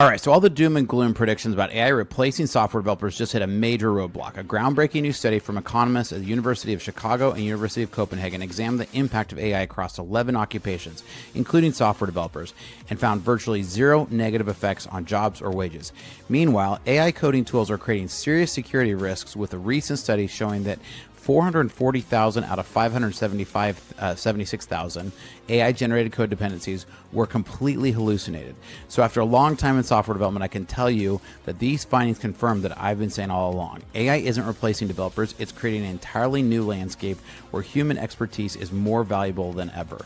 All right, so all the doom and gloom predictions about AI replacing software developers just hit a major roadblock. A groundbreaking new study from economists at the University of Chicago and University of Copenhagen examined the impact of AI across 11 occupations, including software developers, and found virtually zero negative effects on jobs or wages. Meanwhile, AI coding tools are creating serious security risks, with a recent study showing that 440,000 out of 76,000 AI-generated code dependencies were completely hallucinated. So after a long time in software development, I can tell you that these findings confirm that I've been saying all along. AI isn't replacing developers, it's creating an entirely new landscape where human expertise is more valuable than ever.